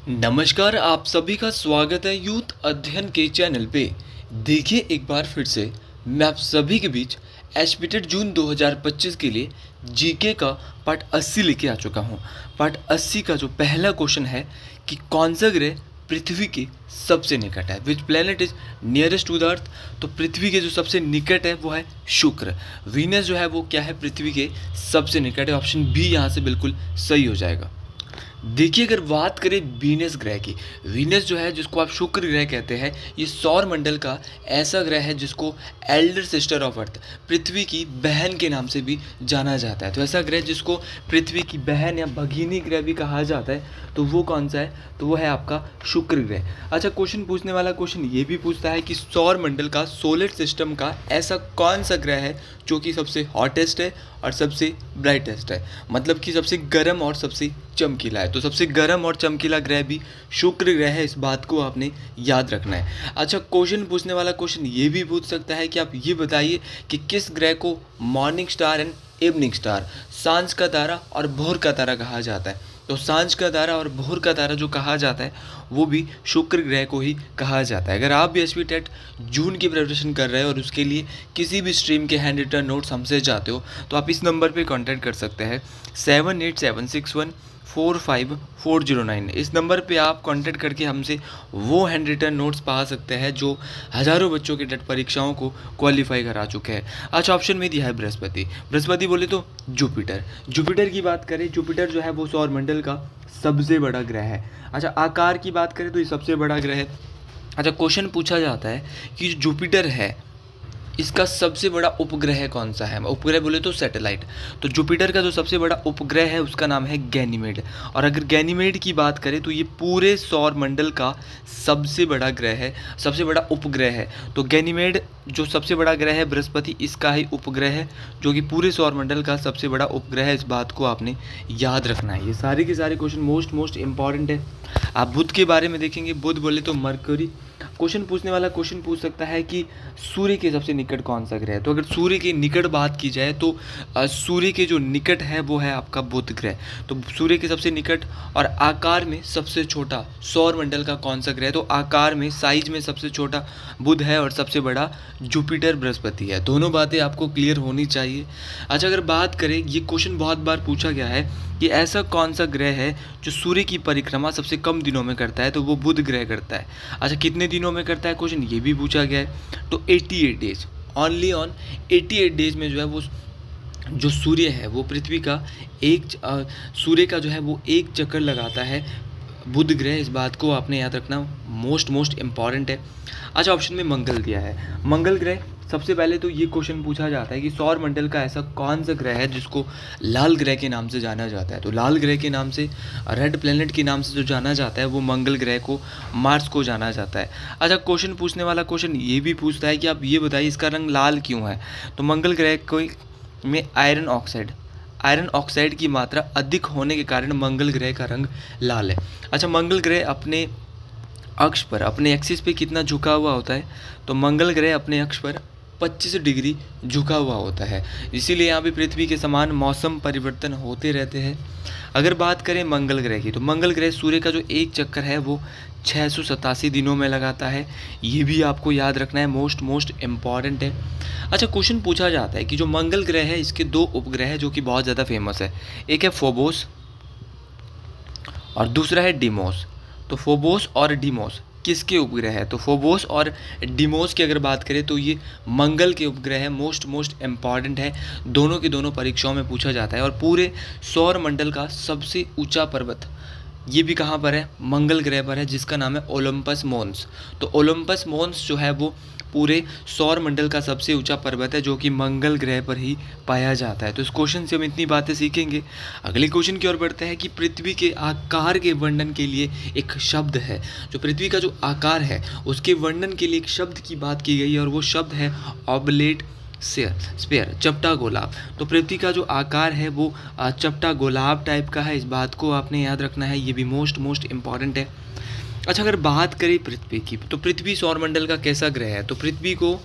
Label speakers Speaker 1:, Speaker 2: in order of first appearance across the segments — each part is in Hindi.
Speaker 1: नमस्कार, आप सभी का स्वागत है यूथ अध्ययन के चैनल पे। देखिए एक बार फिर से मैं आप सभी के बीच एचपीटेट जून 2025 के लिए जीके का पार्ट 80 लेके आ चुका हूँ। पार्ट 80 का जो पहला क्वेश्चन है कि कौन सा ग्रह पृथ्वी के सबसे निकट है, which planet is nearest to the earth. तो पृथ्वी के जो सबसे निकट है वो है शुक्र। वीनस जो है वो क्या है, पृथ्वी के सबसे निकट है। ऑप्शन बी यहाँ से बिल्कुल सही हो जाएगा। देखिए अगर बात करें वीनस ग्रह की, वीनस जो है जिसको आप शुक्र ग्रह कहते हैं, ये सौर मंडल का ऐसा ग्रह है जिसको एल्डर सिस्टर ऑफ अर्थ, पृथ्वी की बहन के नाम से भी जाना जाता है। तो ऐसा ग्रह जिसको पृथ्वी की बहन या भगिनी ग्रह भी कहा जाता है, तो वो कौन सा है, तो वो है आपका शुक्र ग्रह। अच्छा, क्वेश्चन पूछने वाला क्वेश्चन ये भी पूछता है कि सौर मंडल का, सोलर सिस्टम का ऐसा कौन सा ग्रह है जो कि सबसे हॉटेस्ट है और सबसे ब्राइटेस्ट है, मतलब कि सबसे गर्म और सबसे चमकीला है। तो सबसे गर्म और चमकीला ग्रह भी शुक्र ग्रह है, इस बात को आपने याद रखना है। अच्छा, क्वेश्चन पूछने वाला क्वेश्चन ये भी पूछ सकता है कि आप ये बताइए कि किस ग्रह को morning star and evening star, सांझ का तारा और भोर का तारा कहा जाता है। तो सांझ का तारा और भोर का तारा जो कहा जाता है वो भी शुक्र ग्रह को ही कहा जाता है। अगर आप भी एचपी टेट जून की प्रिपरेशन कर रहे हो और उसके लिए किसी भी स्ट्रीम के हैंड रिटन नोट्स हमसे चाहते हो, तो आप इस नंबर पे कांटेक्ट कर सकते हैं 7876145409। इस नंबर पे आप कांटेक्ट करके हमसे वो हैंड रिटन नोट्स पा सकते हैं जो हज़ारों बच्चों के टेट परीक्षाओं को क्वालिफाई करा चुके हैं। अच्छा, ऑप्शन में दिया है बृहस्पति। बृहस्पति बोले तो जुपिटर। जुपिटर की बात करें, जुपिटर जो है वो सौरमंडल का सबसे बड़ा ग्रह है। अच्छा, आकार की बात करें तो ये सबसे बड़ा ग्रह है। अच्छा, क्वेश्चन पूछा जाता है कि जो जुपिटर है इसका सबसे बड़ा उपग्रह कौन सा है। उपग्रह बोले तो सैटेलाइट। तो जुपिटर का जो सबसे बड़ा उपग्रह है उसका नाम है गैनीमेड। और अगर गैनीमेड की बात करें तो ये पूरे सौर मंडल का सबसे बड़ा ग्रह है, सबसे बड़ा उपग्रह है। तो गैनीमेड जो सबसे बड़ा ग्रह है, बृहस्पति इसका ही उपग्रह है जो कि पूरे सौर मंडल का सबसे बड़ा उपग्रह है। इस बात को आपने याद रखना है। ये सारे के सारे क्वेश्चन मोस्ट इंपॉर्टेंट है। आप बुध के बारे में देखेंगे, बुध बोले तो मरकरी। क्वेश्चन पूछने वाला क्वेश्चन पूछ सकता है कि सूर्य के सबसे निकट कौन सा ग्रह है। तो अगर सूर्य के निकट बात की जाए तो सूर्य के जो निकट है वो है आपका बुध ग्रह। तो सूर्य के सबसे निकट और आकार में सबसे छोटा सौर मंडल का कौन सा ग्रह है, तो आकार में, साइज में सबसे छोटा बुध है और सबसे बड़ा जुपिटर बृहस्पति है। दोनों बातें आपको क्लियर होनी चाहिए। अच्छा, अगर बात करें, ये क्वेश्चन बहुत बार पूछा गया है कि ऐसा कौन सा ग्रह है जो सूर्य की परिक्रमा सबसे कम दिनों में करता है, तो वो बुध ग्रह करता है। अच्छा, कितने दिनों में करता है, क्वेश्चन ये भी पूछा गया है। तो 88 डेज, ओनली ऑन 88 डेज में जो है वो जो सूर्य है वो पृथ्वी का सूर्य का जो है वो एक चक्कर लगाता है बुध ग्रह। इस बात को आपने याद रखना, मोस्ट इम्पॉर्टेंट है। अच्छा, ऑप्शन में मंगल दिया है। मंगल ग्रह, सबसे पहले तो ये क्वेश्चन पूछा जाता है कि सौर मंडल का ऐसा कौन सा ग्रह है जिसको लाल ग्रह के नाम से जाना जाता है। तो लाल ग्रह के नाम से, रेड प्लेनेट के नाम से जो जाना जाता है वो मंगल ग्रह को, मार्स को जाना जाता है। अच्छा, क्वेश्चन पूछने वाला क्वेश्चन ये भी पूछता है कि आप ये बताइए इसका रंग लाल क्यों है। तो मंगल ग्रह को में आयरन ऑक्साइड की मात्रा अधिक होने के कारण मंगल ग्रह का रंग लाल है। अच्छा, मंगल ग्रह अपने अक्ष पर, अपने एक्सिस पे कितना झुका हुआ होता है, तो मंगल ग्रह अपने अक्ष पर 25 डिग्री झुका हुआ होता है। इसीलिए यहाँ पे पृथ्वी के समान मौसम परिवर्तन होते रहते हैं। अगर बात करें मंगल ग्रह की, तो मंगल ग्रह सूर्य का जो एक चक्कर है वो 687 दिनों में लगाता है। ये भी आपको याद रखना है, मोस्ट इम्पॉर्टेंट है। अच्छा, क्वेश्चन पूछा जाता है कि जो मंगल ग्रह है इसके दो उपग्रह है जो कि बहुत ज़्यादा फेमस है। एक है फोबोस और दूसरा है डिमोस। तो फोबोस और डिमोस किसके उपग्रह है, तो फोबोस और डिमोस की अगर बात करें तो ये मंगल के उपग्रह है। मोस्ट इम्पॉर्टेंट है, दोनों के दोनों परीक्षाओं में पूछा जाता है। और पूरे सौर मंडल का सबसे ऊंचा पर्वत ये भी कहाँ पर है, मंगल ग्रह पर है, जिसका नाम है ओलंपस मोन्स। तो ओलंपस मोन्स जो है वो पूरे सौर मंडल का सबसे ऊंचा पर्वत है जो कि मंगल ग्रह पर ही पाया जाता है। तो इस क्वेश्चन से हम इतनी बातें सीखेंगे। अगले क्वेश्चन की ओर बढ़ते हैं कि पृथ्वी के आकार के वर्णन के लिए एक शब्द है। जो पृथ्वी का जो आकार है उसके वर्णन के लिए एक शब्द की बात की गई है और वो शब्द है ऑबलेट स्पेयर, चपटा गोलाब। तो पृथ्वी का जो आकार है वो चपटा गोलाब टाइप का है। इस बात को आपने याद रखना है, ये भी मोस्ट इम्पॉर्टेंट है। अच्छा, अगर बात करें पृथ्वी की, तो पृथ्वी सौरमंडल का कैसा ग्रह है, तो पृथ्वी को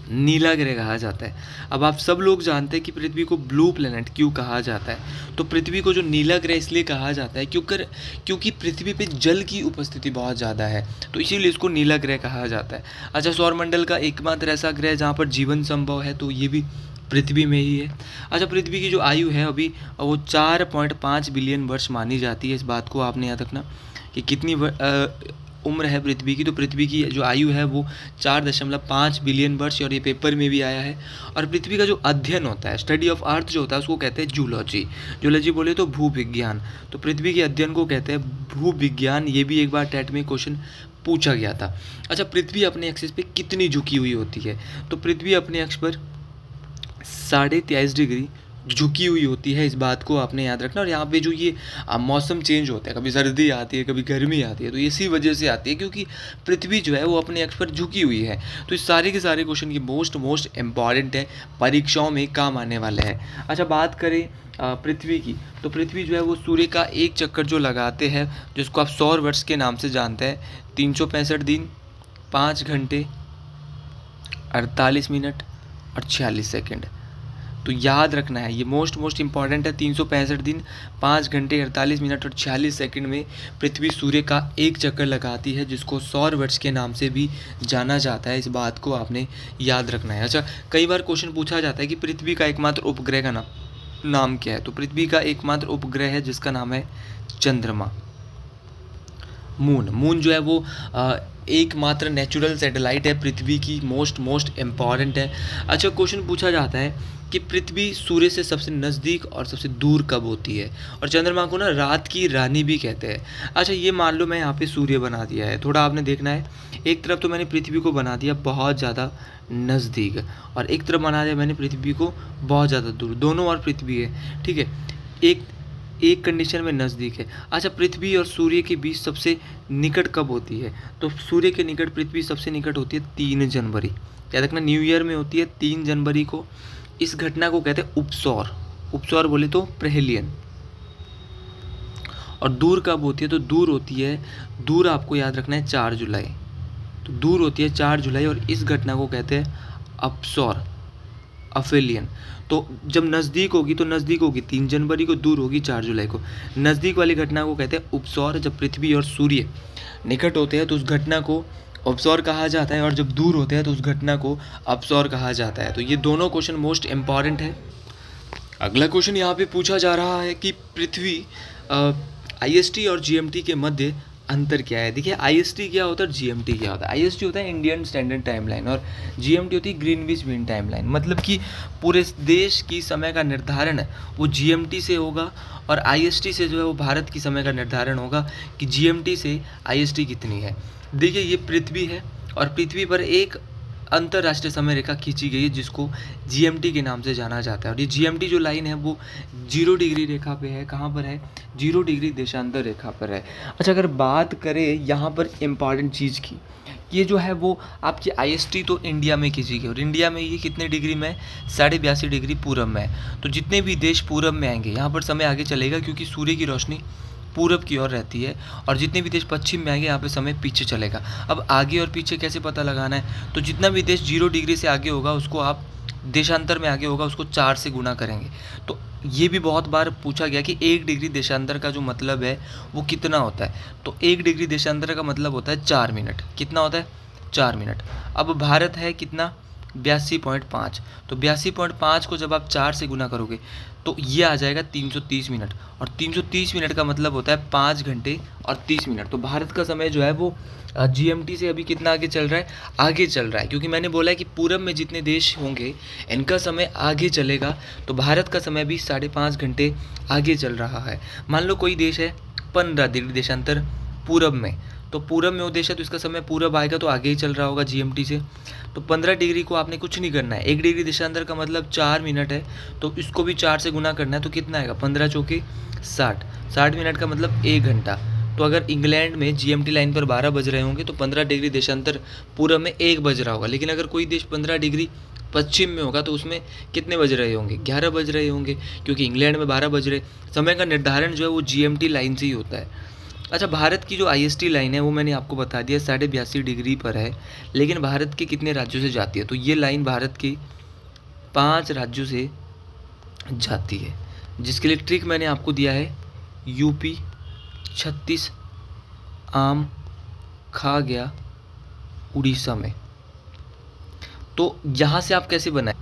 Speaker 1: नीला ग्रह कहा जाता है। अब आप सब लोग जानते हैं कि पृथ्वी को ब्लू प्लेनेट क्यों कहा जाता है। तो पृथ्वी को जो नीला ग्रह इसलिए कहा जाता है क्योंकि पृथ्वी पे जल की उपस्थिति बहुत ज़्यादा है, तो इसीलिए इसको नीला ग्रह कहा जाता है। अच्छा, सौरमंडल का एकमात्र ऐसा ग्रह जहाँ पर जीवन संभव है तो ये भी पृथ्वी में ही है। अच्छा, पृथ्वी की जो आयु है अभी वो 4.5 बिलियन वर्ष मानी जाती है। इस बात को आपने याद रखना कि कितनी उम्र है पृथ्वी की। तो पृथ्वी की जो आयु है वो 4.5 बिलियन वर्ष, और ये पेपर में भी आया है। और पृथ्वी का जो अध्ययन होता है, स्टडी ऑफ अर्थ जो होता है, उसको कहते हैं जूलॉजी। जूलॉजी बोले तो भूविज्ञान। तो पृथ्वी के अध्ययन को कहते हैं भूविज्ञान। ये भी एक बार टेट में क्वेश्चन पूछा गया था। अच्छा, पृथ्वी अपने एक्सिस पे कितनी झुकी हुई होती है? तो पृथ्वी अपने अक्ष पर 23.5 डिग्री झुकी हुई होती है। इस बात को आपने याद रखना। और यहाँ पे जो ये मौसम चेंज होता है, कभी सर्दी आती है, कभी गर्मी आती है, तो इसी वजह से आती है क्योंकि पृथ्वी जो है वो अपने अक्ष पर झुकी हुई है। तो इस सारे के सारे क्वेश्चन ये मोस्ट इम्पॉर्टेंट है, परीक्षाओं में काम आने वाले हैं। अच्छा, बात करें पृथ्वी की, तो पृथ्वी जो है वो सूर्य का एक चक्कर जो लगाते हैं, जिसको आप सौर वर्ष के नाम से जानते हैं, 365 दिन, 5 घंटे, 48 मिनट और 46 सेकेंड। तो याद रखना है, ये मोस्ट इंपॉर्टेंट है। 365 दिन, 5 घंटे, 48 मिनट और 46 सेकंड में पृथ्वी सूर्य का एक चक्कर लगाती है, जिसको सौर वर्ष के नाम से भी जाना जाता है। इस बात को आपने याद रखना है। अच्छा, कई बार क्वेश्चन पूछा जाता है कि पृथ्वी का एकमात्र उपग्रह का नाम क्या है? तो पृथ्वी का एकमात्र उपग्रह है जिसका नाम है चंद्रमा। मून जो है वो एकमात्र नेचुरल सैटेलाइट है पृथ्वी की, मोस्ट इम्पॉर्टेंट है। अच्छा, क्वेश्चन पूछा जाता है कि पृथ्वी सूर्य से सबसे नज़दीक और सबसे दूर कब होती है? और चंद्रमा को ना रात की रानी भी कहते हैं। अच्छा, ये मान लो मैं यहाँ पे सूर्य बना दिया है, थोड़ा आपने देखना है, एक तरफ तो मैंने पृथ्वी को बना दिया बहुत ज़्यादा नज़दीक, और एक तरफ बना दिया मैंने पृथ्वी को बहुत ज़्यादा दूर, दोनों और पृथ्वी है, ठीक है। एक कंडीशन में नज़दीक है। अच्छा, पृथ्वी और सूर्य के बीच सबसे निकट कब होती है? तो सूर्य के निकट पृथ्वी सबसे निकट होती है 3 जनवरी। याद रखना, न्यू ईयर में होती है 3 जनवरी को। इस घटना को कहते हैं उपसौर बोले तो परहेलियन। और दूर कब होती है? तो दूर होती है, दूर आपको याद रखना है 4 जुलाई। तो दूर होती है 4 जुलाई, और इस घटना को कहते हैं अपसौर, अफेलियन। तो जब नज़दीक होगी तो नज़दीक होगी 3 जनवरी को, दूर होगी 4 जुलाई को। नज़दीक वाली घटना को कहते हैं उपसौर। जब पृथ्वी और सूर्य निकट होते हैं तो उस घटना को उपसौर कहा जाता है, और जब दूर होते हैं तो उस घटना को अपसौर कहा जाता है। तो ये दोनों क्वेश्चन मोस्ट इम्पॉर्टेंट है। अगला क्वेश्चन यहाँ पे पूछा जा रहा है कि पृथ्वी IST और GMT के मध्य अंतर क्या है? देखिए, IST क्या होता है और GMT क्या होता है। IST होता है इंडियन स्टैंडर्ड टाइम लाइन, और GMT होती है ग्रीनविच मीन टाइम लाइन। मतलब कि पूरे देश की समय का निर्धारण वो GMT से होगा, और IST से जो है वो भारत की समय का निर्धारण होगा कि GMT से IST कितनी है। देखिए, ये पृथ्वी है, और पृथ्वी पर एक अंतर्राष्ट्रीय समय रेखा खींची गई है जिसको GMT के नाम से जाना जाता है। और ये GMT जो लाइन है वो 0 डिग्री रेखा पे है। कहाँ पर है? 0 डिग्री देशांतर रेखा पर है। अच्छा, अगर बात करें यहाँ पर इम्पॉर्टेंट चीज़ की, ये जो है वो आपकी IST तो इंडिया में खींची गई, और इंडिया में ये कितने डिग्री में? 82.5 डिग्री पूरब में है। तो जितने भी देश पूरब में आएंगे यहाँ पर समय आगे चलेगा, क्योंकि सूर्य की रोशनी पूरब की ओर रहती है, और जितने भी देश पश्चिम में आएंगे यहाँ पे समय पीछे चलेगा। अब आगे और पीछे कैसे पता लगाना है? तो जितना भी देश 0 डिग्री से आगे होगा उसको आप देशांतर में आगे होगा उसको 4 से गुना करेंगे। तो ये भी बहुत बार पूछा गया कि 1 डिग्री देशांतर का जो मतलब है वो कितना होता है? तो 1 डिग्री देशांतर का मतलब होता है 4 मिनट। कितना होता है? 4 मिनट। अब भारत है कितना? 82.5। तो 82.5 को जब आप 4 से गुना करोगे तो ये आ जाएगा 330 मिनट, और 330 मिनट का मतलब होता है 5 घंटे और 30 मिनट। तो भारत का समय जो है वो GMT से अभी कितना आगे चल रहा है? आगे चल रहा है, क्योंकि मैंने बोला है कि पूरब में जितने देश होंगे इनका समय आगे चलेगा, तो भारत का समय भी 5.5 घंटे आगे चल रहा है। मान लो कोई देश है 15 डिग्री देशांतर पूरब में, तो पूरब में वो देश है तो इसका समय पूरब आएगा तो आगे ही चल रहा होगा GMT से। तो 15 डिग्री को आपने कुछ नहीं करना है, 1 डिग्री देशांतर का मतलब 4 मिनट है, तो इसको भी 4 से गुना करना है, तो कितना आएगा? 15 चौके 60, 60 मिनट का मतलब 1 घंटा। तो अगर इंग्लैंड में GMT लाइन पर 12 बज रहे होंगे तो 15 डिग्री देशांतर पूरब में 1 बज रहा होगा। लेकिन अगर कोई देश 15 डिग्री पश्चिम में होगा तो उसमें कितने बज रहे होंगे? 11 बज रहे होंगे, क्योंकि इंग्लैंड में 12 बज रहे। समय का निर्धारण जो है वो GMT लाइन से ही होता है। अच्छा, भारत की जो आईएसटी लाइन है वो मैंने आपको बता दिया 82.5 डिग्री पर है, लेकिन भारत के कितने राज्यों से जाती है? तो ये लाइन भारत के 5 राज्यों से जाती है, जिसके लिए ट्रिक मैंने आपको दिया है यूपी, छत्तीस, आम, खा गया, उड़ीसा में। तो यहाँ से आप कैसे बनाएं?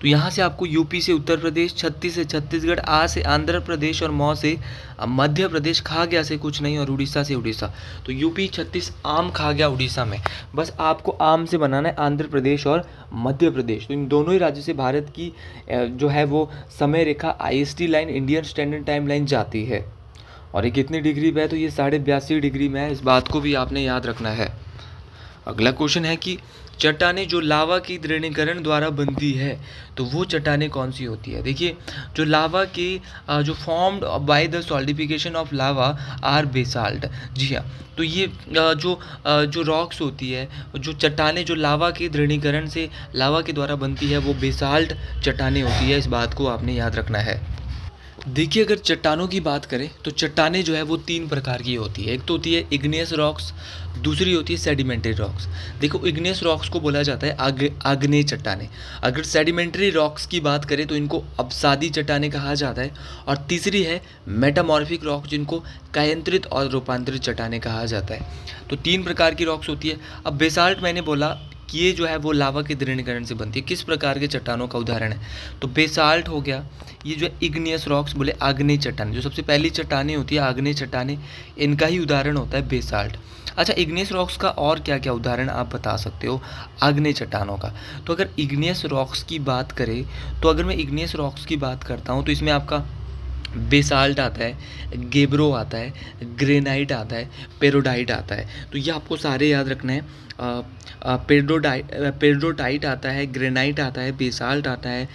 Speaker 1: तो यहाँ से आपको यूपी से उत्तर प्रदेश, छत्तीस से छत्तीसगढ़, आ से आंध्र प्रदेश और मौ से मध्य प्रदेश, खा गया से कुछ नहीं और उड़ीसा से उड़ीसा। तो यूपी, छत्तीस, आम, खा गया, उड़ीसा में। बस आपको आम से बनाना है आंध्र प्रदेश और मध्य प्रदेश। तो इन दोनों ही राज्यों से भारत की जो है वो समय रेखा IST line, Indian standard time line जाती है। और ये कितनी डिग्री पे है? तो ये 82.5 डिग्री में है। इस बात को भी आपने याद रखना है। अगला क्वेश्चन है कि चट्टानें जो लावा की दृढ़ीकरण द्वारा बनती है, तो वो चट्टानें कौन सी होती है? देखिए, जो लावा की जो formed by the solidification of lava are basalt. जी हाँ, तो ये जो रॉक्स होती है, जो चट्टानें जो लावा के दृढ़ीकरण से लावा के द्वारा बनती है, वो बेसाल्ट चट्टानें होती है। इस बात को आपने याद रखना है। देखिए, अगर चट्टानों की बात करें तो चट्टानें जो है वो 3 प्रकार की होती है। एक तो होती है इग्नियस रॉक्स, दूसरी होती है सेडिमेंट्री रॉक्स। देखो, इग्नियस रॉक्स को बोला जाता है आग्नेय चट्टानें। अगर सेडिमेंट्री रॉक्स की बात करें तो इनको अपसादी चट्टानें कहा जाता है। और तीसरी है मेटामॉर्फिक रॉक, जिनको कायांतरित और रूपांतरित चट्टानें कहा जाता है। तो 3 प्रकार की रॉक्स होती है। अब बेसाल्ट मैंने बोला कि ये जो है वो लावा के दृढ़ीकरण से बनती है। किस प्रकार के चट्टानों का उदाहरण है? तो बेसाल्ट हो गया, ये जो है इग्नियस रॉक्स बोले आग्नेय चट्टानें, जो सबसे पहली चट्टानें होती है आग्नेय चट्टानें, इनका ही उदाहरण होता है बेसाल्ट। अच्छा, इग्नियस रॉक्स का और क्या क्या उदाहरण आप बता सकते हो आग्नेय चट्टानों का? तो अगर इग्नियस रॉक्स की बात करें, तो अगर मैं इग्नियस रॉक्स की बात करता हूँ तो इसमें आपका बेसाल्ट आता है, गेब्रो आता है, ग्रेनाइट आता है, पेरोडाइट आता है। तो ये आपको सारे याद रखना है। पेड्रोटाइट आता है, ग्रेनाइट आता है, बेसाल्ट आता है,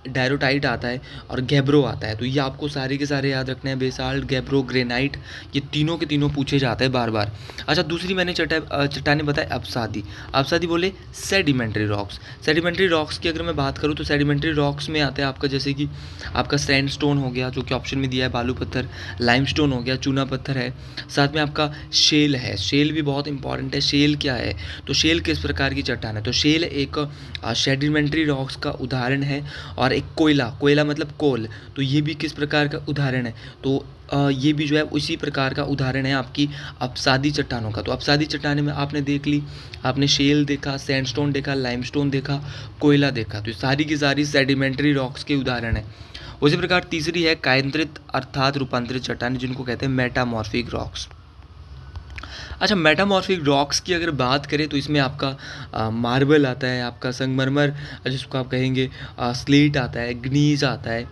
Speaker 1: डायरोटाइट आता है और गैब्रो आता है। तो ये आपको सारे के सारे याद रखने हैं। बेसाल्ट, गैब्रो, ग्रेनाइट, ये तीनों के तीनों पूछे जाते हैं बार बार। अच्छा, दूसरी मैंने चट्टानें बताई अपसादी। अपसादी बोले सेडिमेंट्री रॉक्स। सेडिमेंट्री रॉक्स की अगर मैं बात करूँ तो सेडिमेंट्री रॉक्स में आता है आपका, जैसे कि आपका सैंडस्टोन हो गया, जो कि ऑप्शन में दिया है, बालू पत्थर, लाइमस्टोन हो गया, चूना पत्थर है, साथ में आपका शेल है। शेल भी बहुत इंपॉर्टेंट है। शेल क्या है? तो शेल किस प्रकार की चट्टान है? तो शेल एक सेडिमेंट्री रॉक्स का उदाहरण है। और एक कोयला, कोयला मतलब कोल, तो ये भी किस प्रकार का उदाहरण है? तो ये भी जो है उसी प्रकार का उदाहरण है आपकी अपसादी चट्टानों का। तो अपसादी चट्टानें में आपने देख ली, आपने शेल देखा, सैंडस्टोन देखा, लाइमस्टोन देखा, कोयला देखा, तो सारी की सारी सेडिमेंट्री रॉक्स के उदाहरण है। उसी प्रकार तीसरी है कायांतरित अर्थात रूपांतरित चट्टानें, जिनको कहते हैं मेटामॉर्फिक रॉक्स। अच्छा, मेटामॉर्फिक रॉक्स की अगर बात करें तो इसमें आपका मार्बल आता है, आपका संगमरमर जिसको आप कहेंगे, स्लेट आता है, ग्नीज आता है,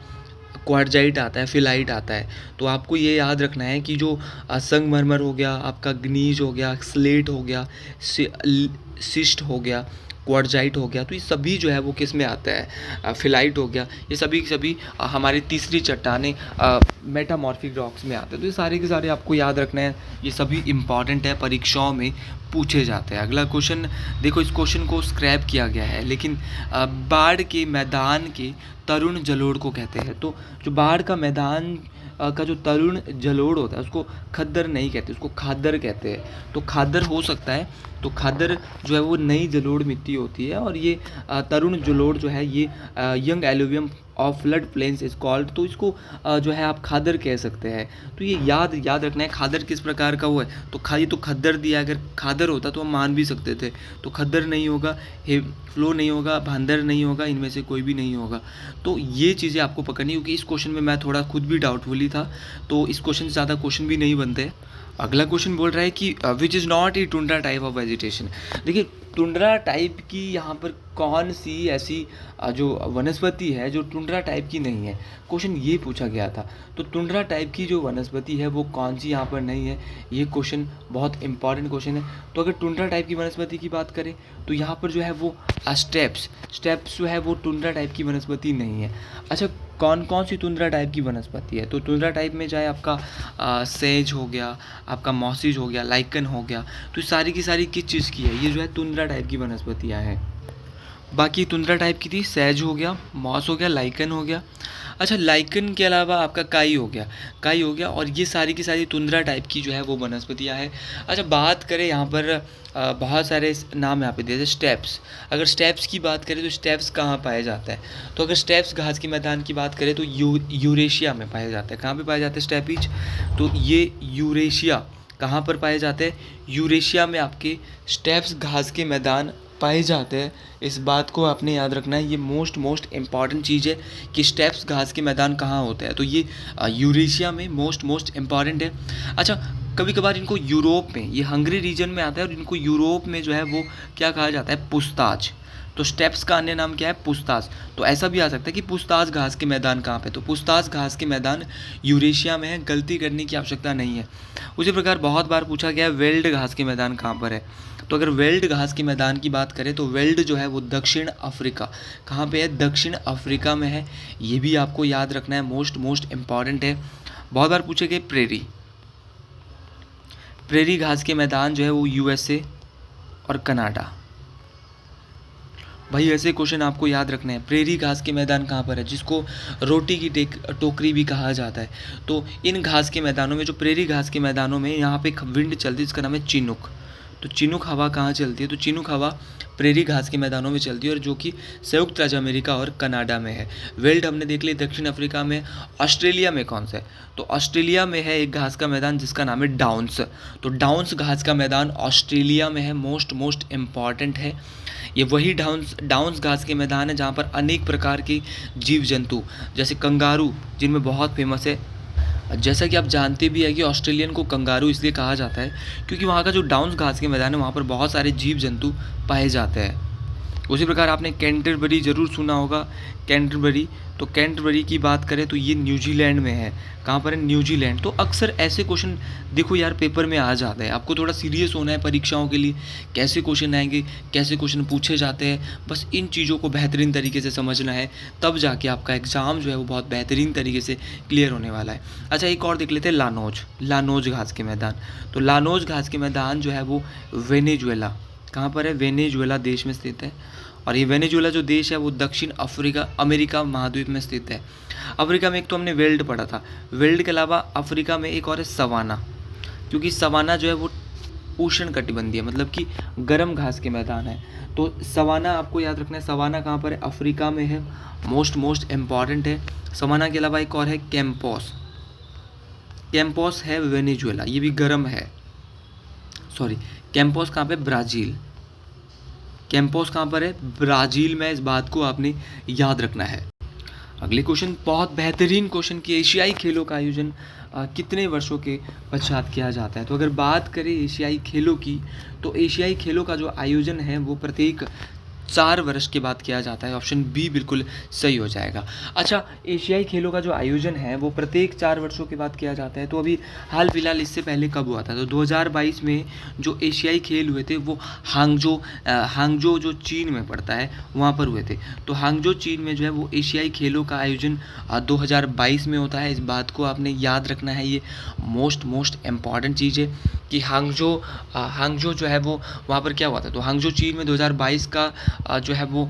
Speaker 1: क्वार्जाइट आता है, फिलाइट आता है। तो आपको ये याद रखना है कि जो संगमरमर हो गया, आपका ग्नीज हो गया, स्लेट हो गया, सिस्ट हो गया, क्वार्जाइट हो गया, तो ये सभी जो है वो किस में आता है? फिलाइट हो गया, ये सभी के सभी हमारी तीसरी चट्टानें मेटामॉर्फिक रॉक्स में आते हैं। तो ये सारे के सारे आपको याद रखना है, ये सभी इंपॉर्टेंट है, परीक्षाओं में पूछे जाते हैं। अगला क्वेश्चन देखो, इस क्वेश्चन को स्क्रैप किया गया है, लेकिन बाढ़ के मैदान के तरुण जलोढ़ को कहते हैं। तो जो बाढ़ का मैदान का जो तरुण जलोढ़ होता है उसको खद्दर नहीं कहते, उसको खादर कहते हैं। तो खादर हो सकता है, तो खादर जो है वो नई जलोढ़ मिट्टी होती है। और ये तरुण जलोढ़ जो है ये young alluvium of flood plains is called, तो इसको जो है आप खादर कह सकते हैं। तो ये याद रखना है खादर किस प्रकार का वो है। तो ये तो खद्दर दिया, अगर खादर होता तो हम मान भी सकते थे। तो खद्दर नहीं होगा, फ्लो नहीं होगा, भांदर नहीं होगा, इनमें से कोई भी नहीं होगा। तो ये चीज़ें आपको पकड़नी, क्योंकि इस क्वेश्चन में मैं थोड़ा खुद भी डाउटफुल ही था, तो इस क्वेश्चन से ज़्यादा क्वेश्चन भी नहीं बनते। अगला क्वेश्चन बोल रहा है कि which is not a tundra type of vegetation. देखिए, टुंड्रा टाइप की यहाँ पर कौन सी ऐसी जो वनस्पति है जो टुंड्रा टाइप की नहीं है, क्वेश्चन ये पूछा गया था। तो टुंड्रा टाइप की जो वनस्पति है वो कौन सी यहाँ पर नहीं है, ये क्वेश्चन बहुत इंपॉर्टेंट क्वेश्चन है। तो अगर टुंड्रा टाइप की वनस्पति की बात करें तो यहाँ पर जो है वो स्टेप्स जो है वो टुंड्रा टाइप की वनस्पति नहीं है। अच्छा, कौन कौन सी टुंड्रा टाइप की वनस्पति है? तो टुंड्रा टाइप में चाहे आपका सेज हो गया, आपका मॉसिज हो गया, लाइकन हो गया, तो सारी की सारी किस चीज़ की है? ये जो है टुंड्रा टाइप की वनस्पतियाँ हैं। बाकी टुंड्रा टाइप की थी, सेज हो गया, मॉस हो गया, लाइकन हो गया। अच्छा, लाइकन के अलावा आपका काई हो गया, काई हो गया, और ये सारी की सारी तुंद्रा टाइप की जो है वो वनस्पतियाँ हैं। अच्छा, बात करें यहाँ पर बहुत सारे नाम यहाँ पे दिए थे। स्टेप्स, अगर स्टेप्स की बात करें तो स्टेप्स कहाँ पाया जाता है? तो अगर स्टेप्स घास के मैदान की बात करें तो यूरेशिया में पाया जाता है। कहाँ पे पाया जाता है स्टेपीज? तो ये यूरेशिया कहाँ पर पाए जाते हैं? यूरेशिया में आपके स्टेप्स घास के मैदान पाए जाते हैं। इस बात को आपने याद रखना है, ये मोस्ट इम्पॉर्टेंट चीज़ है कि स्टेप्स घास के मैदान कहाँ होते हैं। तो ये यूरेशिया में मोस्ट इम्पॉर्टेंट है। अच्छा, कभी कभार इनको यूरोप में, ये हंगरी रीजन में आता है, और इनको यूरोप में जो है वो क्या कहा जाता है? पुस्ताच। तो स्टेप्स का अन्य नाम क्या है? पुस्ताच। तो ऐसा भी आ सकता है कि पुस्ताच घास के मैदान कहाँ पे? तो पुस्ताच घास के मैदान यूरेशिया में है, गलती करने की आवश्यकता नहीं है। उसी प्रकार बहुत बार पूछा गया है वेल्ड घास के मैदान कहाँ पर है? तो अगर वेल्ड घास के मैदान की बात करें तो वेल्ड जो है वो दक्षिण अफ्रीका, कहाँ पे है? दक्षिण अफ्रीका में है। ये भी आपको याद रखना है, मोस्ट इम्पॉर्टेंट है। बहुत बार पूछे गए प्रेरी, प्रेरी घास के मैदान जो है वो यूएसए और कनाडा। भाई ऐसे क्वेश्चन आपको याद रखना है। प्रेरी घास के मैदान कहाँ पर है, जिसको रोटी की टोकरी भी कहा जाता है। तो इन घास के मैदानों में, जो प्रेरी घास के मैदानों में, यहाँ पे एक विंड चलती है, इसका नाम है चिनूक। तो चिनूक हवा कहाँ चलती है? तो चिनूक हवा प्रेरी घास के मैदानों में चलती है, और जो कि संयुक्त राज्य अमेरिका और कनाडा में है। वेल्ड हमने देख लिया दक्षिण अफ्रीका में। ऑस्ट्रेलिया में कौन सा है? तो ऑस्ट्रेलिया में है एक घास का मैदान जिसका नाम है डाउन्स। तो डाउन्स घास का मैदान ऑस्ट्रेलिया में है, मोस्ट इम्पॉर्टेंट है। ये वही डाउन्स घास के मैदान है जहाँ पर अनेक प्रकार के जीव जंतु, जैसे कंगारू जिनमें बहुत फेमस है। जैसा कि आप जानते भी है कि ऑस्ट्रेलियन को कंगारू इसलिए कहा जाता है क्योंकि वहाँ का जो डाउन्स घास के मैदान है वहाँ पर बहुत सारे जीव जंतु पाए जाते हैं। उसी प्रकार आपने कैंटरबरी ज़रूर सुना होगा, कैंटरबरी। तो कैंटरबरी की बात करें तो ये न्यूजीलैंड में है। कहाँ पर है? न्यूजीलैंड। तो अक्सर ऐसे क्वेश्चन देखो यार पेपर में आ जाते हैं, आपको थोड़ा सीरियस होना है परीक्षाओं के लिए। कैसे क्वेश्चन आएंगे, कैसे क्वेश्चन पूछे जाते हैं, बस इन चीज़ों को बेहतरीन तरीके से समझना है, तब जाके आपका एग्ज़ाम जो है वो बहुत बेहतरीन तरीके से क्लियर होने वाला है। अच्छा, एक और देख लेते हैं, लानोज घास के मैदान। तो लानोज घास के मैदान जो है वो वेनेजुएला, कहाँ पर है? वेनेजुएला देश में स्थित है। और ये वेनेजुएला जो देश है वो दक्षिण अमेरिका महाद्वीप में स्थित है। अफ्रीका में एक तो हमने वेल्ड पढ़ा था, वेल्ड के अलावा अफ्रीका में एक और है सवाना, क्योंकि सवाना जो है वो उष्ण कटिबंधीय, मतलब कि गर्म घास के मैदान है। तो सवाना आपको याद रखना है, सवाना कहाँ पर है? अफ्रीका में है, मोस्ट इम्पॉर्टेंट है। सवाना के अलावा एक और है कैंपोस, कैंपोस है वेनेजुएला, ये भी गर्म है। सॉरी, कैंपोस कहाँ पे? ब्राज़ील। कैंपोस कहाँ पर है? ब्राज़ील में। इस बात को आपने याद रखना है। अगले क्वेश्चन बहुत बेहतरीन क्वेश्चन कि एशियाई खेलों का आयोजन कितने वर्षों के पश्चात किया जाता है? तो अगर बात करें एशियाई खेलों की, तो एशियाई खेलों का जो आयोजन है वो प्रत्येक 4 वर्ष के बाद किया जाता है। ऑप्शन बी बिल्कुल सही हो जाएगा। अच्छा, एशियाई खेलों का जो आयोजन है वो प्रत्येक 4 वर्षों के बाद किया जाता है। तो अभी हाल फिलहाल इससे पहले कब हुआ था? तो 2022 में जो एशियाई खेल हुए थे वो हांगजो जो चीन में पड़ता है वहाँ पर हुए थे। तो हांगजो चीन में जो है वो एशियाई खेलों का आयोजन 2022 में होता है। इस बात को आपने याद रखना है, ये मोस्ट इम्पॉर्टेंट चीज़ है कि हांगजो जो है वो वहाँ पर क्या हुआ था। तो हांगजो चीन में 2022 का जो है वो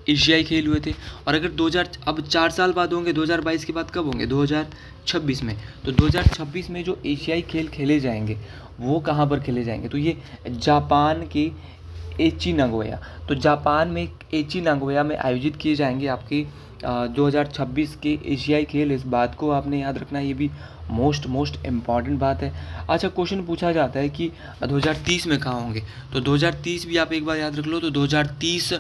Speaker 1: एशियाई खेल हुए थे। और अगर 2000 अब 4 साल बाद होंगे, 2022 के बाद कब होंगे? 2026 में। तो 2026 में जो एशियाई खेल खेले जाएंगे वो कहाँ पर खेले जाएंगे? तो ये जापान के एची नागोया, तो जापान में एची नागोया में आयोजित किए जाएंगे आपके 2026 के एशियाई खेल। इस बात को आपने याद रखना है, ये भी मोस्ट इम्पॉर्टेंट बात है। अच्छा, क्वेश्चन पूछा जाता है कि 2030 में कहाँ होंगे? तो 2030 भी आप एक बार याद रख लो। तो 2030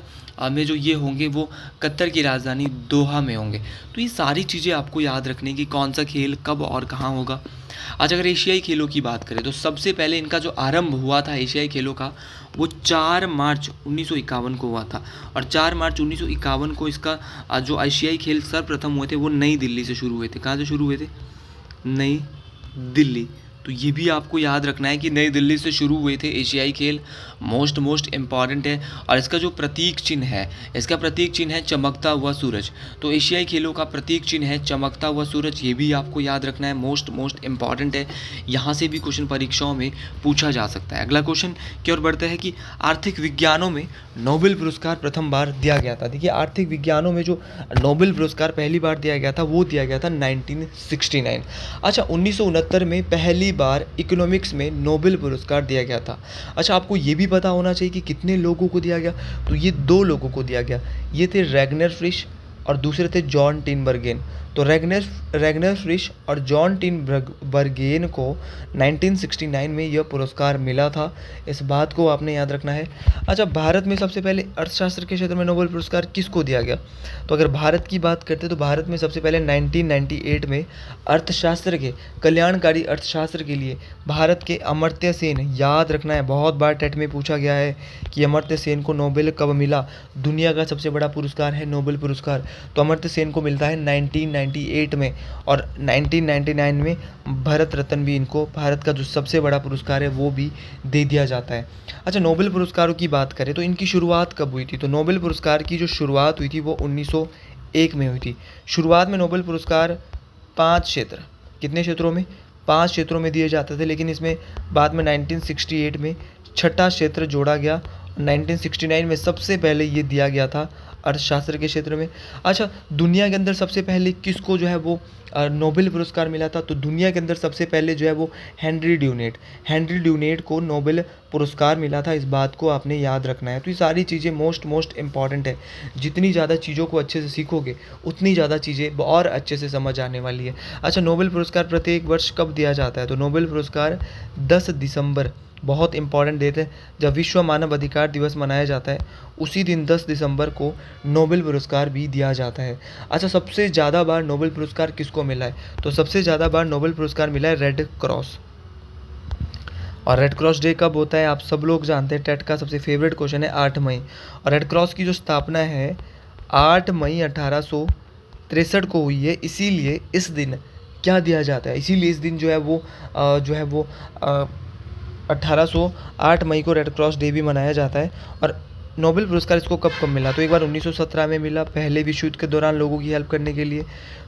Speaker 1: में जो ये होंगे वो कतर की राजधानी दोहा में होंगे। तो ये सारी चीज़ें आपको याद रखने की, कौन सा खेल कब और कहाँ होगा। आज अगर एशियाई खेलों की बात करें तो सबसे पहले इनका जो आरंभ हुआ था एशियाई खेलों का वो 4 मार्च 1951 को हुआ था। और 4 मार्च 1951 को इसका जो एशियाई खेल सर्वप्रथम हुए थे वो नई दिल्ली से शुरू हुए थे। कहाँ से शुरू हुए थे? नई दिल्ली। तो ये भी आपको याद रखना है कि नई दिल्ली से शुरू हुए थे एशियाई खेल, मोस्ट इम्पॉर्टेंट है। और इसका जो प्रतीक चिन्ह है, इसका प्रतीक चिन्ह है चमकता हुआ सूरज। तो एशियाई खेलों का प्रतीक चिन्ह है चमकता हुआ सूरज, ये भी आपको याद रखना है, मोस्ट इम्पॉर्टेंट है। यहाँ से भी क्वेश्चन परीक्षाओं में पूछा जा सकता है। अगला क्वेश्चन की ओर बढ़ते हैं कि आर्थिक विज्ञानों में नोबेल पुरस्कार प्रथम बार दिया गया था। देखिए आर्थिक विज्ञानों में जो नोबेल पुरस्कार पहली बार दिया गया था वो दिया गया था 1969। अच्छा, 1969 में पहली बार इकोनॉमिक्स में नोबेल पुरस्कार दिया गया था। अच्छा, आपको ये भी पता होना चाहिए कि कितने लोगों को दिया गया, तो ये 2 लोगों को दिया गया। ये थे रैग्नर फ्रिश और दूसरे थे जॉन टिनबर्गेन। तो रैग्नर फ्रिश और जॉन टिनबर्गेन को 1969 में यह पुरस्कार मिला था, इस बात को आपने याद रखना है। अच्छा, भारत में सबसे पहले अर्थशास्त्र के क्षेत्र में नोबेल पुरस्कार किसको दिया गया? तो अगर भारत की बात करते हैं तो भारत में सबसे पहले 1998 में अर्थशास्त्र के, कल्याणकारी अर्थशास्त्र के लिए भारत के अमर्त्य सेन, याद रखना है, बहुत बार टेट में पूछा गया है कि अमर्त्य सेन को नोबेल कब मिला। दुनिया का सबसे बड़ा पुरस्कार है नोबेल पुरस्कार, तो अमर्त्य सेन को मिलता है 1998 में। और 1999 में भारत रत्न भी इनको, भारत का जो सबसे बड़ा पुरस्कार है वो भी दे दिया जाता है। अच्छा, नोबेल पुरस्कारों की बात करें तो इनकी शुरुआत कब हुई थी? तो नोबेल पुरस्कार की जो शुरुआत हुई थी वो 1901 में हुई थी। शुरुआत में नोबेल पुरस्कार 5 क्षेत्र, कितने क्षेत्रों में? 5 क्षेत्रों में दिए जाते थे, लेकिन इसमें बाद में 1968 में छठा क्षेत्र जोड़ा गया। 1969 में सबसे पहले ये दिया गया था अर्थशास्त्र के क्षेत्र में। अच्छा, दुनिया के अंदर सबसे पहले किसको जो है वो नोबेल पुरस्कार मिला था? तो दुनिया के अंदर सबसे पहले जो है वो हेनरी ड्यूनेट को नोबेल पुरस्कार मिला था, इस बात को आपने याद रखना है। तो ये सारी चीज़ें मोस्ट इम्पॉर्टेंट है। जितनी ज़्यादा चीज़ों को अच्छे से सीखोगे उतनी ज़्यादा चीज़ें और अच्छे से समझ आने वाली है। अच्छा, नोबेल पुरस्कार प्रत्येक वर्ष कब दिया जाता है? तो नोबेल पुरस्कार 10 दिसंबर, बहुत इंपॉर्टेंट डेट है, जब विश्व मानव अधिकार दिवस मनाया जाता है उसी दिन 10 दिसंबर को नोबेल पुरस्कार भी दिया जाता है। अच्छा, सबसे ज़्यादा बार नोबेल पुरस्कार किसको मिला है? तो सबसे ज़्यादा बार नोबेल पुरस्कार मिला है रेड क्रॉस। और रेड क्रॉस डे कब होता है? आप सब लोग जानते हैं, टेट का सबसे फेवरेट क्वेश्चन है 8 मई। और रेड क्रॉस की जो स्थापना है 8 मई 1863 को हुई है, इसीलिए इस दिन क्या दिया जाता है? इसीलिए इस दिन जो है वो 8 मई को रेड क्रॉस डे भी मनाया जाता है। और नोबेल पुरस्कार इसको कब कब मिला? तो एक बार 1917 में मिला, पहले विश्व युद्ध के दौरान लोगों की हेल्प करने के लिए।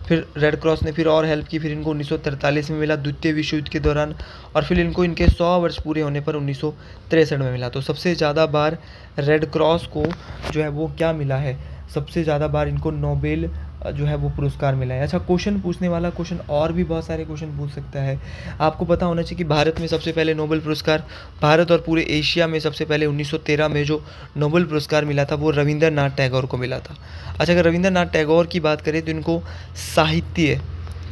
Speaker 1: फिर रेड क्रॉस ने फिर और हेल्प की, फिर इनको 1943 में मिला द्वितीय विश्व युद्ध के दौरान। और फिर इनको इनके 100 वर्ष पूरे होने पर 1963 में मिला। तो सबसे ज़्यादा बार रेड क्रॉस को जो है वो क्या मिला है? सबसे ज़्यादा बार इनको नोबेल जो है वो पुरस्कार मिला है। अच्छा, क्वेश्चन पूछने वाला क्वेश्चन और भी बहुत सारे क्वेश्चन पूछ सकता है। आपको पता होना चाहिए कि भारत में सबसे पहले नोबेल पुरस्कार, भारत और पूरे एशिया में सबसे पहले 1913 में जो नोबेल पुरस्कार मिला था वो रविंद्रनाथ टैगोर को मिला था। अच्छा, अगर रविंद्रनाथ टैगोर की बात करें तो इनको साहित्य,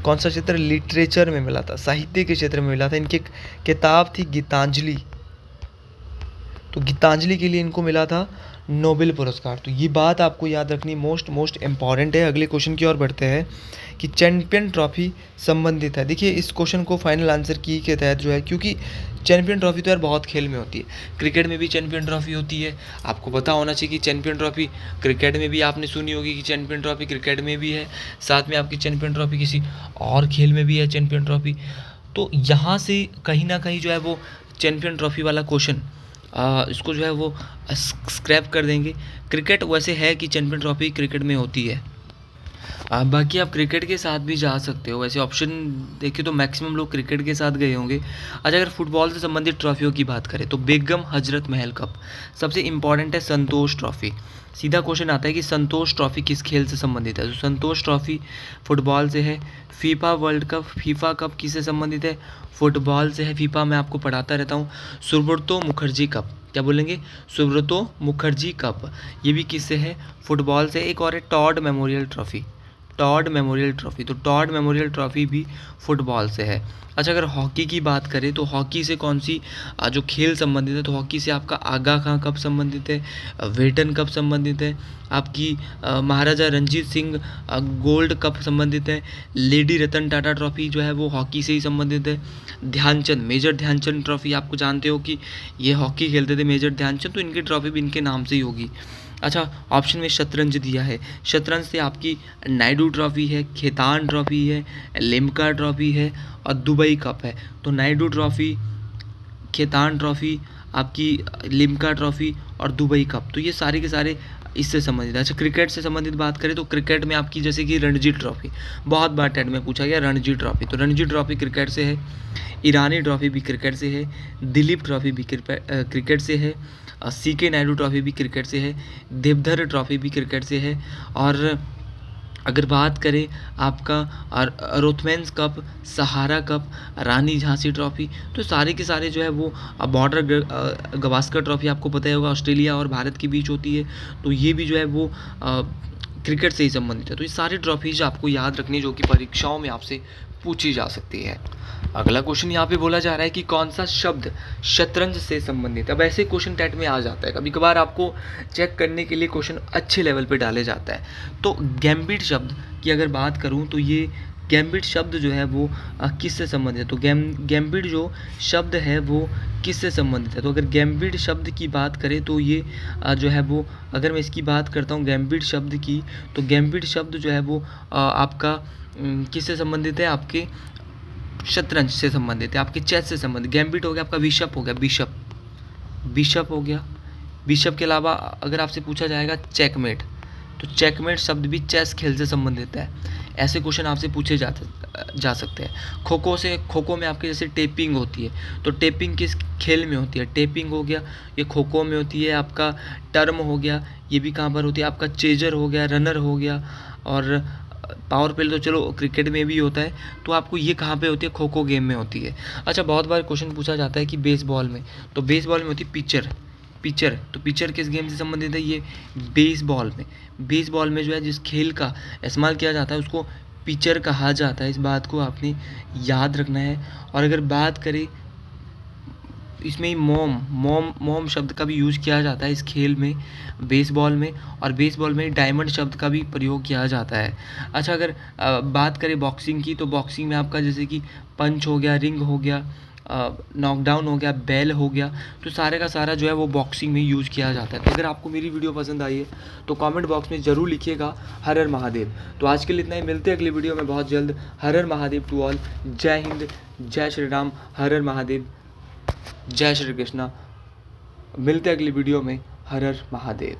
Speaker 1: कौन सा क्षेत्र? लिटरेचर में मिला था, साहित्य के क्षेत्र में मिला था। इनकी किताब थी गीतांजलि, तो गीतांजलि के लिए इनको मिला था नोबेल पुरस्कार। तो ये बात आपको याद रखनी मोस्ट इम्पॉर्टेंट है। अगले क्वेश्चन की ओर बढ़ते हैं कि चैंपियन ट्रॉफी संबंधित है। देखिए इस क्वेश्चन को फाइनल आंसर की के तहत जो है, क्योंकि चैंपियन ट्रॉफी तो यार बहुत खेल में होती है, क्रिकेट में भी चैंपियन ट्रॉफी होती है। आपको पता होना चाहिए कि चैंपियन ट्रॉफी क्रिकेट में भी, आपने सुनी होगी कि चैंपियन ट्रॉफी क्रिकेट में भी है, साथ में आपकी चैंपियन ट्रॉफी किसी और खेल में भी है चैंपियन ट्रॉफी। तो यहाँ से कहीं ना कहीं जो है वो चैंपियन ट्रॉफी वाला क्वेश्चन इसको जो है वो स्क्रैप कर देंगे। क्रिकेट वैसे है कि चैंपियन ट्रॉफी क्रिकेट में होती है, बाकी आप क्रिकेट के साथ भी जा सकते हो। वैसे ऑप्शन देखिए तो मैक्सिमम लोग क्रिकेट के साथ गए होंगे। अच्छा, अगर फुटबॉल से संबंधित ट्रॉफियों की बात करें तो बेगम हजरत महल कप सबसे इम्पॉर्टेंट है संतोष ट्रॉफी। सीधा क्वेश्चन आता है कि संतोष ट्रॉफी किस खेल से संबंधित है? तो संतोष ट्रॉफी फुटबॉल से है। FIFA world cup, FIFA cup किससे संबंधित है? फुटबॉल से है। फीफा मैं आपको पढ़ाता रहता हूँ। सुब्रतो मुखर्जी कप, क्या बोलेंगे? सुब्रतो मुखर्जी कप, ये भी किससे है? फुटबॉल से। एक और है Todd memorial trophy, Todd memorial trophy, तो टॉड मेमोरियल ट्रॉफी भी फुटबॉल से है। अच्छा, अगर हॉकी की बात करें तो हॉकी से कौन सी जो खेल संबंधित है? तो हॉकी से आपका आगा खां कप संबंधित है, वेटन कप संबंधित है, आपकी महाराजा रंजीत सिंह गोल्ड कप संबंधित है, लेडी रतन टाटा ट्रॉफी जो है वो हॉकी से ही संबंधित है। ध्यानचंद, मेजर ध्यानचंद ट्रॉफी, आपको जानते हो कि ये हॉकी खेलते थे मेजर ध्यानचंद, तो इनकी ट्रॉफी भी इनके नाम से ही होगी। अच्छा, ऑप्शन में शतरंज दिया है। शतरंज से आपकी नायडू ट्रॉफी है, खेतान ट्रॉफी है, लिम्का ट्रॉफी है और दुबई कप है। तो नायडू ट्रॉफी, खेतान ट्रॉफी, आपकी लिम्का ट्रॉफी और दुबई कप, तो ये सारे के सारे इससे संबंधित है। अच्छा, क्रिकेट से संबंधित बात करें तो क्रिकेट में आपकी जैसे कि रणजी ट्रॉफी, बहुत बार टेट में पूछा गया रणजी ट्रॉफी, तो रणजी ट्रॉफी क्रिकेट से है। ईरानी ट्रॉफी भी क्रिकेट से है। दिलीप ट्रॉफी भी क्रिकेट से है। सीके नायडू ट्रॉफी भी क्रिकेट से है। देवधर ट्रॉफी भी क्रिकेट से है। और अगर बात करें आपका रोथमैन्स कप, सहारा कप, रानी झांसी ट्रॉफी, तो सारे के सारे जो है वो बॉर्डर गवास्कर ट्रॉफी आपको पता ही होगा, ऑस्ट्रेलिया और भारत के बीच होती है, तो ये भी जो है वो क्रिकेट से ही संबंधित है। तो ये सारी ट्रॉफीज आपको याद रखनी जो कि परीक्षाओं में आपसे पूछी जा सकती है। अगला क्वेश्चन यहाँ पे बोला जा रहा है कि कौन सा शब्द शतरंज से संबंधित है। अब ऐसे क्वेश्चन टेट में आ जाता है, कभी कभार आपको चेक करने के लिए क्वेश्चन अच्छे लेवल पे डाले जाता है। तो गैम्बिट शब्द की अगर बात करूँ तो ये गैम्बिट शब्द जो है वो किससे संबंधित है। तो गैम्बिट जो शब्द है वो किससे संबंधित है। तो अगर गैम्बिट शब्द की बात करें तो ये जो है वो, अगर मैं इसकी बात करता हूँ गैम्बिट शब्द की, तो गैम्बिट शब्द जो है वो आपका किससे संबंधित है, आपके शतरंज से संबंधित है, आपके चेस से संबंधित। गैम्बिट हो गया आपका बिशप हो गया, बिशप हो गया। बिशप के अलावा अगर आपसे पूछा जाएगा चेकमेट, तो चेकमेट शब्द भी चेस खेल से संबंधित है। ऐसे क्वेश्चन आपसे पूछे जा सकते हैं। खो खो में आपके जैसे टेपिंग होती है, तो टेपिंग किस खेल में होती है। टेपिंग हो गया, ये खो खो में होती है। आपका टर्म हो गया, ये भी कहाँ पर होती है। आपका चेजर हो गया, रनर हो गया, और पावर प्ले तो चलो क्रिकेट में भी होता है। तो आपको ये कहाँ पे होती है, खो खो गेम में होती है। अच्छा, बहुत बार क्वेश्चन पूछा जाता है कि बेसबॉल में, तो बेसबॉल में होती है पिचर, तो पिचर किस गेम से संबंधित है, ये बेसबॉल में जो है जिस खेल का इस्तेमाल किया जाता है उसको पिचर कहा जाता है। इस बात को आपने याद रखना है। और अगर बात करें इसमें ही मॉम शब्द का भी यूज़ किया जाता है इस खेल में, बेसबॉल में, और बेसबॉल में डायमंड शब्द का भी प्रयोग किया जाता है। अच्छा, अगर बात करें बॉक्सिंग की, तो बॉक्सिंग में आपका जैसे कि पंच हो गया, रिंग हो गया, नॉकडाउन हो गया, बेल हो गया, तो सारे का सारा जो है वो बॉक्सिंग में यूज़ किया जाता है। तो अगर आपको मेरी वीडियो पसंद आई है तो कमेंट बॉक्स में ज़रूर लिखिएगा हर हर महादेव। तो आज के लिए इतना ही, मिलते हैं अगली वीडियो में बहुत जल्द। हर हर महादेव टू ऑल। जय हिंद, जय श्री राम, हर हर महादेव, जय श्री कृष्णा। मिलते हैं अगली वीडियो में। हर हर महादेव।